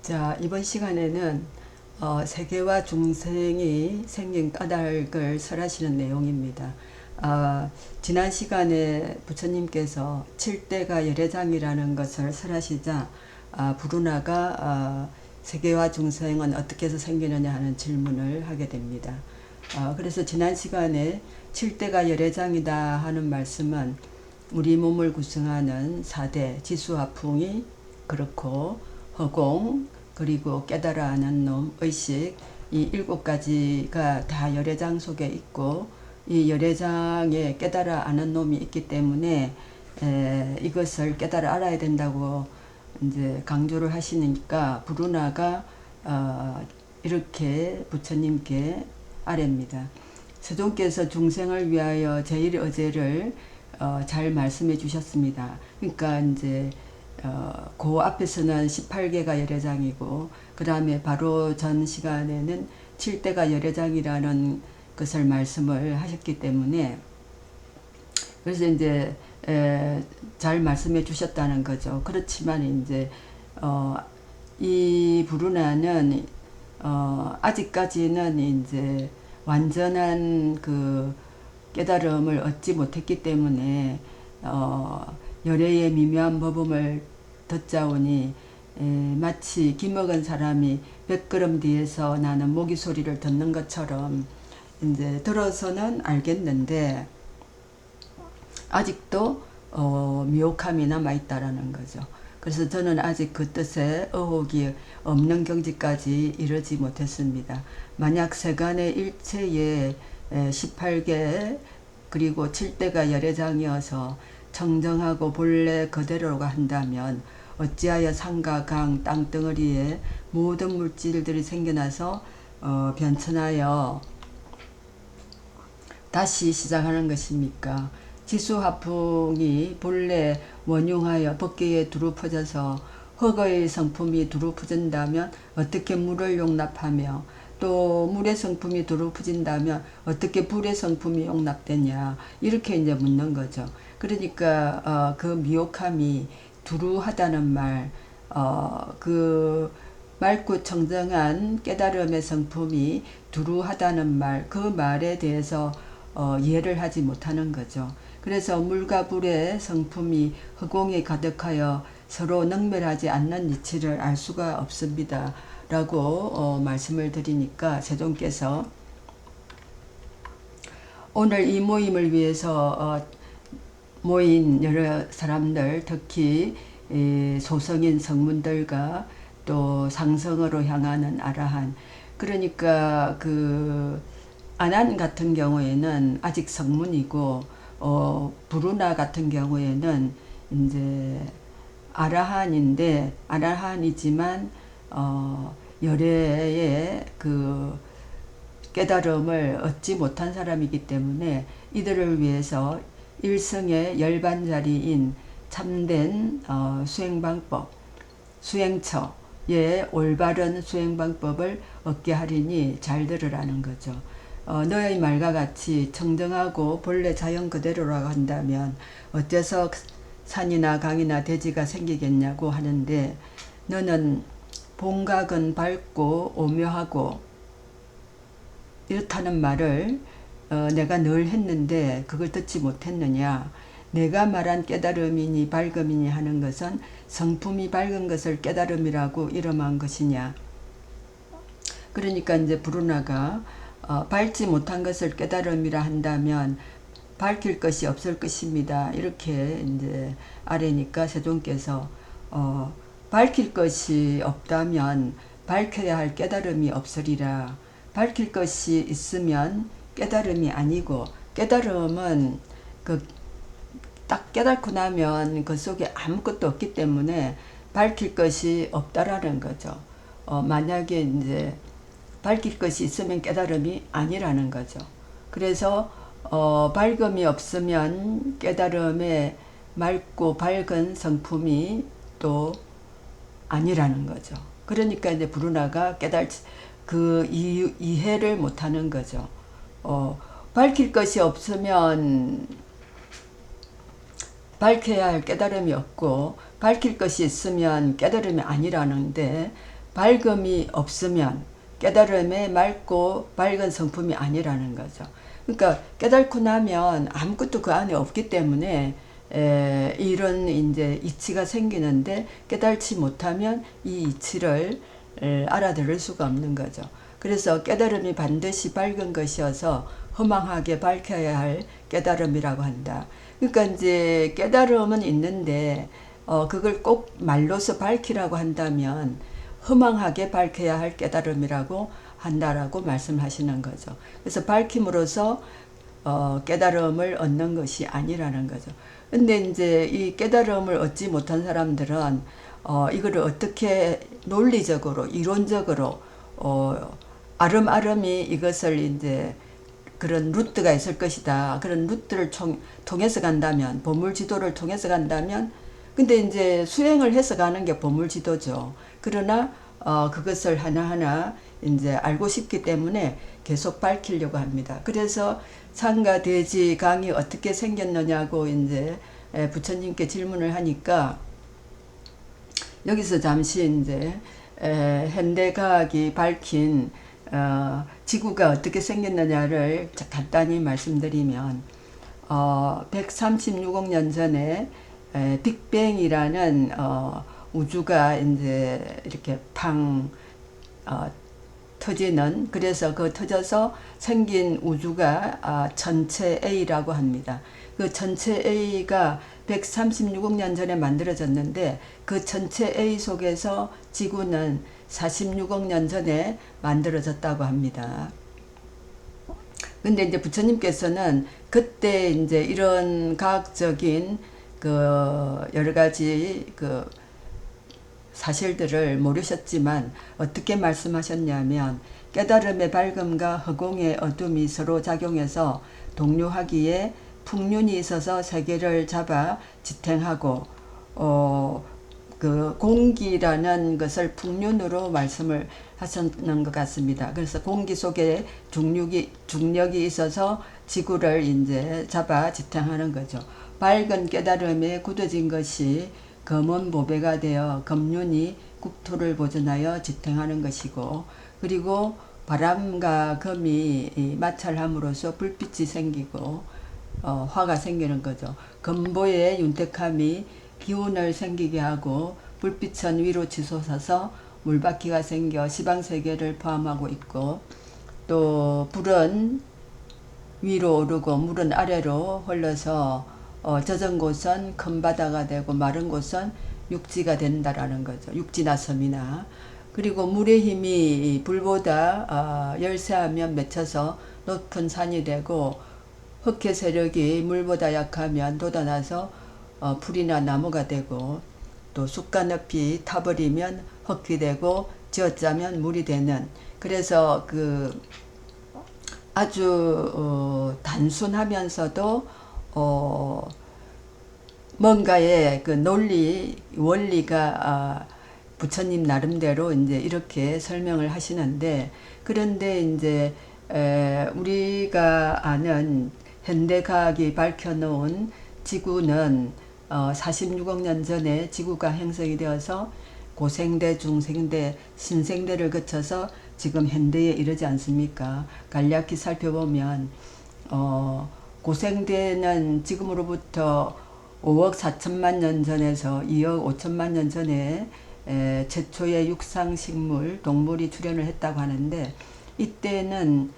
자, 이번 시간에는 세계와 중생이 생긴 까닭을 설하시는 내용입니다. 지난 시간에 부처님께서 칠대가 열애장이라는 것을 설하시자 부르나가 세계와 중생은 어떻게 해서 생기느냐 하는 질문을 하게 됩니다. 그래서 지난 시간에 칠대가 열애장이다 하는 말씀은 우리 몸을 구성하는 4대 지수화풍이 그렇고 허공 그리고 깨달아 아는 놈 의식 이 7가지가 다 열애장 속에 있고 이 열애장에 깨달아 아는 놈이 있기 때문에 이것을 깨달아 알아야 된다고 이제 강조를 하시니까 부르나가 이렇게 부처님께 아뢰입니다. 세존께서 중생을 위하여 제1의제를 잘 말씀해 주셨습니다. 그러니까 이제 그 앞에서는 18개가 열애장이고 그 다음에 바로 전 시간에는 7대가 열애장이라는 것을 말씀을 하셨기 때문에 그래서 이제 잘 말씀해 주셨다는 거죠. 그렇지만 이제 이 부르나는 아직까지는 이제 완전한 그 깨달음을 얻지 못했기 때문에 열애의 미묘한 법음을 듣자오니 마치 기먹은 사람이 100걸음 뒤에서 나는 모기 소리를 듣는 것처럼 이제 들어서는 알겠는데 아직도 미혹함이 남아있다라는 거죠. 그래서 저는 아직 그 뜻에 의혹이 없는 경지까지 이르지 못했습니다. 만약 세간의 일체에 18개 그리고 7대가 열애장이어서 청정하고 본래 그대로가 한다면 어찌하여 산과 강, 땅덩어리에 모든 물질들이 생겨나서 변천하여 다시 시작하는 것입니까? 지수화풍이 본래 원흉하여 법계에 두루 퍼져서 흙의 성품이 두루 퍼진다면 어떻게 물을 용납하며 또 물의 성품이 두루 퍼진다면 어떻게 불의 성품이 용납되냐 이렇게 이제 묻는 거죠. 그러니까 그 미혹함이 두루하다는 말, 그 맑고 청정한 깨달음의 성품이 두루하다는 말, 그 말에 대해서 이해를 하지 못하는 거죠. 그래서 물과 불의 성품이 허공에 가득하여 서로 능멸하지 않는 이치를 알 수가 없습니다. 라고 말씀을 드리니까 세존께서 오늘 이 모임을 위해서 모인 여러 사람들 특히 소성인 성문들과 또 상성으로 향하는 아라한 그러니까 그 아난 같은 경우에는 아직 성문이고 부르나 같은 경우에는 이제 아라한인데 아라한이지만 열애의 그 깨달음을 얻지 못한 사람이기 때문에 이들을 위해서 일성의 열반자리인 참된 수행방법, 수행처의 올바른 수행방법을 얻게 하리니 잘 들으라는 거죠. 너의 말과 같이 청정하고 본래 자연 그대로라고 한다면 어째서 산이나 강이나 대지가 생기겠냐고 하는데 너는 본각은 밝고 오묘하고 이렇다는 말을 내가 늘 했는데 그걸 듣지 못했느냐. 내가 말한 깨달음이니 밝음이니 하는 것은 성품이 밝은 것을 깨달음이라고 이름한 것이냐. 그러니까 이제 부르나가 밝지 못한 것을 깨달음이라 한다면 밝힐 것이 없을 것입니다. 이렇게 이제 아래니까 세존께서 밝힐 것이 없다면 밝혀야 할 깨달음이 없으리라. 밝힐 것이 있으면 깨달음이 아니고 깨달음은 딱 깨닫고 나면 그 속에 아무것도 없기 때문에 밝힐 것이 없다라는 거죠. 만약에 이제 밝힐 것이 있으면 깨달음이 아니라는 거죠. 그래서 밝음이 없으면 깨달음의 맑고 밝은 성품이 또 아니라는 거죠. 그러니까 이제 부르나가 그 이해를 못하는 거죠. 밝힐 것이 없으면 밝혀야 할 깨달음이 없고 밝힐 것이 있으면 깨달음이 아니라는데 밝음이 없으면 깨달음의 맑고 밝은 성품이 아니라는 거죠. 그러니까 깨닫고 나면 아무것도 그 안에 없기 때문에 이런 이제 이치가 생기는데 깨달지 못하면 이 이치를 알아들을 수가 없는 거죠. 그래서 깨달음이 반드시 밝은 것이어서 허망하게 밝혀야 할 깨달음이라고 한다. 그러니까 이제 깨달음은 있는데 그걸 꼭 말로서 밝히라고 한다면 허망하게 밝혀야 할 깨달음이라고 한다라고 말씀하시는 거죠. 그래서 밝힘으로써 깨달음을 얻는 것이 아니라는 거죠. 근데 이제 이 깨달음을 얻지 못한 사람들은 이거를 어떻게 논리적으로 이론적으로 아름아름이 이것을 이제 그런 루트가 있을 것이다. 그런 루트를 통해서 간다면, 보물 지도를 통해서 간다면, 근데 이제 수행을 해서 가는 게 보물 지도죠. 그러나 그것을 하나하나 이제 알고 싶기 때문에 계속 밝히려고 합니다. 그래서 상가 대지 강이 어떻게 생겼느냐고 이제 부처님께 질문을 하니까 여기서 잠시 이제 현대과학이 밝힌 지구가 어떻게 생겼느냐를 간단히 말씀드리면 136억 년 전에 빅뱅이라는 우주가 이제 이렇게 팡 터지는, 그래서 그 터져서 생긴 우주가 전체 A라고 합니다. 그 전체 A가 136억 년 전에 만들어졌는데 그 전체 A 속에서 지구는 46억 년 전에 만들어졌다고 합니다. 근데 이제 부처님께서는 그때 이제 이런 과학적인 그 여러 가지 그 사실들을 모르셨지만 어떻게 말씀하셨냐면 깨달음의 밝음과 허공의 어둠이 서로 작용해서 동료하기에 풍륜이 있어서 세계를 잡아 지탱하고 그 공기라는 것을 풍륜으로 말씀을 하셨는 것 같습니다. 그래서 공기 속에 중력이 있어서 지구를 이제 잡아 지탱하는 거죠. 밝은 깨달음에 굳어진 것이 검은 보배가 되어 검륜이 국토를 보존하여 지탱하는 것이고, 그리고 바람과 금이 마찰함으로써 불빛이 생기고 화가 생기는 거죠. 검보의 윤택함이 기운을 생기게 하고 불빛은 위로 치솟아서 물바퀴가 생겨 시방세계를 포함하고 있고, 또 불은 위로 오르고 물은 아래로 흘러서 젖은 곳은 큰 바다가 되고 마른 곳은 육지가 된다라는 거죠. 육지나 섬이나. 그리고 물의 힘이 불보다 열세하면 맺혀서 높은 산이 되고, 흑해 세력이 물보다 약하면 돋아나서 풀이나 나무가 되고, 또 숲과 늪이 타버리면 흙이 되고 지어짜면 물이 되는, 그래서 그 아주 단순하면서도 뭔가의 그 논리 원리가 부처님 나름대로 이제 이렇게 설명을 하시는데, 그런데 이제 우리가 아는 현대과학이 밝혀놓은 지구는 46억 년 전에 지구가 형성이 되어서 고생대, 중생대, 신생대를 거쳐서 지금 현대에 이르지 않습니까? 간략히 살펴보면 고생대는 지금으로부터 5억 4천만 년 전에서 2억 5천만 년 전에 최초의 육상식물, 동물이 출현을 했다고 하는데, 이때는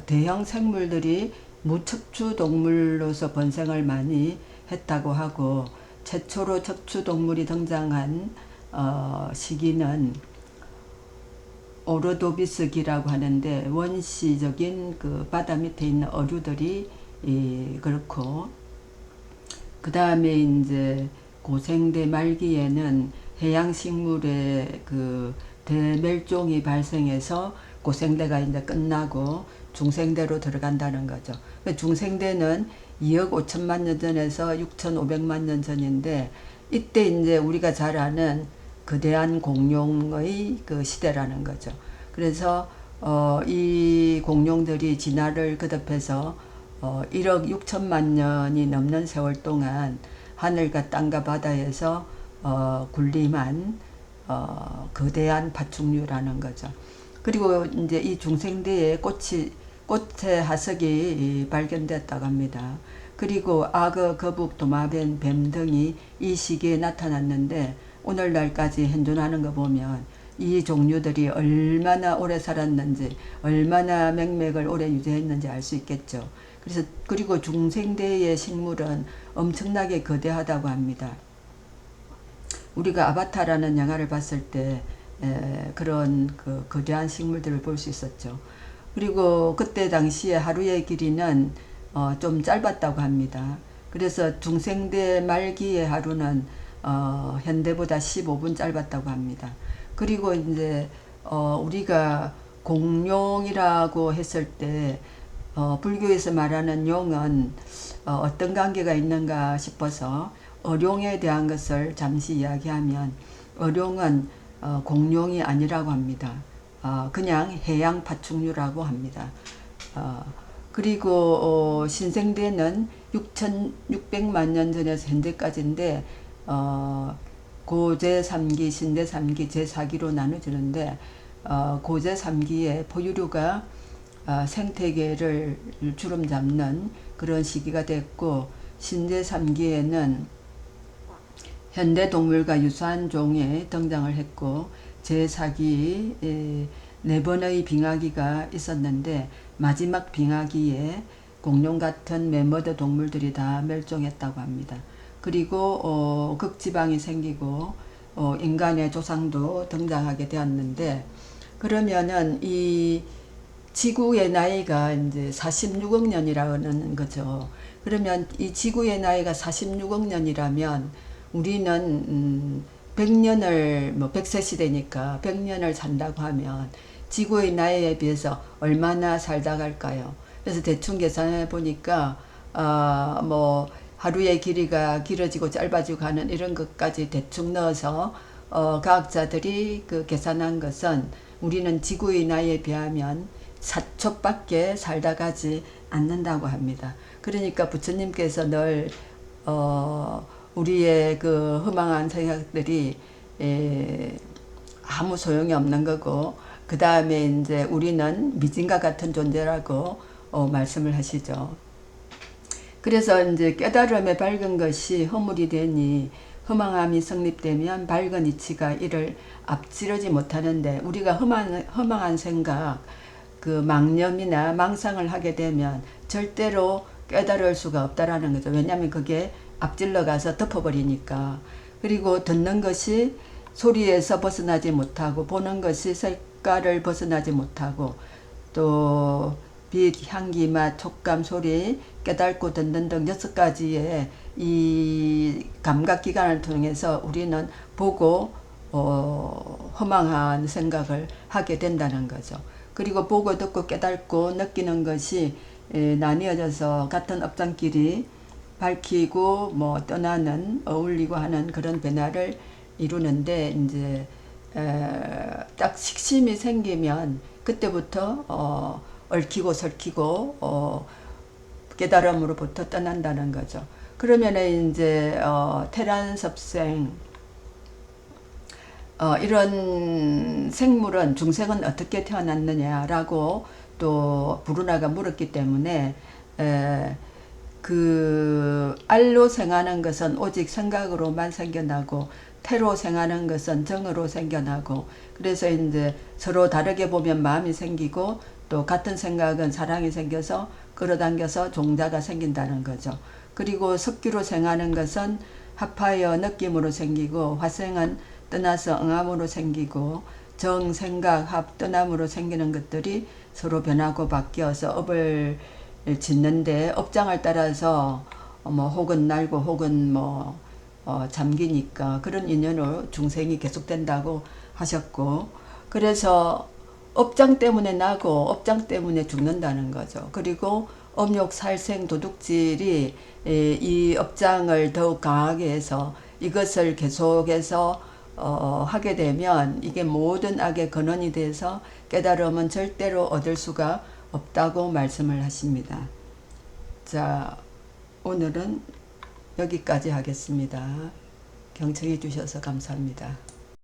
대형 생물들이 무척추 동물로서 번성을 많이 했다고 하고, 최초로 척추 동물이 등장한 시기는 오르도비스기라고 하는데, 원시적인 그 바다 밑에 있는 어류들이 그렇고, 그 다음에 이제 고생대 말기에는 해양식물의 그 대멸종이 발생해서 고생대가 이제 끝나고 중생대로 들어간다는 거죠. 중생대는 2억 5천만 년 전에서 6,500만 년 전인데, 이때 이제 우리가 잘 아는 거대한 공룡의 그 시대라는 거죠. 그래서 이 공룡들이 진화를 거듭해서 1억 6천만 년이 넘는 세월 동안 하늘과 땅과 바다에서 군림한 거대한 파충류라는 거죠. 그리고 이제 이 중생대에 꽃의 하석이 발견됐다고 합니다. 그리고 악어, 거북, 도마뱀, 뱀 등이 이 시기에 나타났는데 오늘날까지 현존하는 거 보면 이 종류들이 얼마나 오래 살았는지, 얼마나 맥맥을 오래 유지했는지 알 수 있겠죠. 그리고 중생대의 식물은 엄청나게 거대하다고 합니다. 우리가 아바타라는 영화를 봤을 때 그런 그 거대한 식물들을 볼 수 있었죠. 그리고 그때 당시에 하루의 길이는 좀 짧았다고 합니다. 그래서 중생대 말기의 하루는 현대보다 15분 짧았다고 합니다. 그리고 이제 우리가 공룡이라고 했을 때 불교에서 말하는 용은 어떤 관계가 있는가 싶어서 어룡에 대한 것을 잠시 이야기하면 어룡은 공룡이 아니라고 합니다. 그냥 해양 파충류라고 합니다. 그리고 신생대는 6,600만 년 전에서 현재까지인데 고제 3기, 신대 3기, 제 4기로 나눠지는데 고제 3기에 포유류가 생태계를 주름 잡는 그런 시기가 됐고, 신대 3기에는 현대 동물과 유사한 종에 등장을 했고, 제 4기 4번의 빙하기가 있었는데 마지막 빙하기에 공룡 같은 매머드 동물들이 다 멸종했다고 합니다. 그리고 극지방이 생기고 인간의 조상도 등장하게 되었는데, 그러면은 이 지구의 나이가 이제 46억 년이라는 거죠. 그러면 이 지구의 나이가 46억 년이라면 우리는 100년을 100세 시대니까 100년을 산다고 하면 지구의 나이에 비해서 얼마나 살다 갈까요? 그래서 대충 계산해 보니까 뭐 하루의 길이가 길어지고 짧아지고 하는 이런 것까지 대충 넣어서 과학자들이 그 계산한 것은 우리는 지구의 나이에 비하면 4초밖에 살다 가지 않는다고 합니다. 그러니까 부처님께서 늘 우리의 그 허망한 생각들이 아무 소용이 없는 거고, 그 다음에 이제 우리는 미진과 같은 존재라고 말씀을 하시죠. 그래서 이제 깨달음에 밝은 것이 허물이 되니 허망함이 성립되면 밝은 이치가 이를 앞지르지 못하는데, 우리가 허망한 생각, 그 망념이나 망상을 하게 되면 절대로 깨달을 수가 없다라는 거죠. 왜냐하면 그게 앞질러 가서 덮어버리니까. 그리고 듣는 것이 소리에서 벗어나지 못하고, 보는 것이 색깔을 벗어나지 못하고, 또 빛, 향기, 맛, 촉감, 소리, 깨닫고 듣는 등 6가지의 이 감각기관을 통해서 우리는 보고 허망한 생각을 하게 된다는 거죠. 그리고 보고 듣고 깨닫고 느끼는 것이 나뉘어져서 같은 업장끼리 밝히고 뭐 떠나는, 어울리고 하는 그런 변화를 이루는데, 이제 딱 식심이 생기면 그때부터 얽히고 설키고 깨달음으로부터 떠난다는 거죠. 그러면은 이제 테란섭생 이런 생물은, 중생은 어떻게 태어났느냐라고 또 브루나가 물었기 때문에 그 알로 생하는 것은 오직 생각으로만 생겨나고, 태로 생하는 것은 정으로 생겨나고, 그래서 이제 서로 다르게 보면 마음이 생기고, 또 같은 생각은 사랑이 생겨서 끌어당겨서 종자가 생긴다는 거죠. 그리고 석기로 생하는 것은 합하여 느낌으로 생기고, 화생은 떠나서 응함으로 생기고, 정, 생각, 합, 떠남으로 생기는 것들이 서로 변하고 바뀌어서 업을 짓는데, 업장을 따라서 뭐 혹은 날고 혹은 뭐 잠기니까 그런 인연으로 중생이 계속된다고 하셨고, 그래서 업장 때문에 나고 업장 때문에 죽는다는 거죠. 그리고 업욕, 살생, 도둑질이 이 업장을 더욱 강하게 해서 이것을 계속해서 하게 되면 이게 모든 악의 근원이 돼서 깨달음은 절대로 얻을 수가 없다고 말씀을 하십니다. 자, 오늘은 여기까지 하겠습니다. 경청해 주셔서 감사합니다.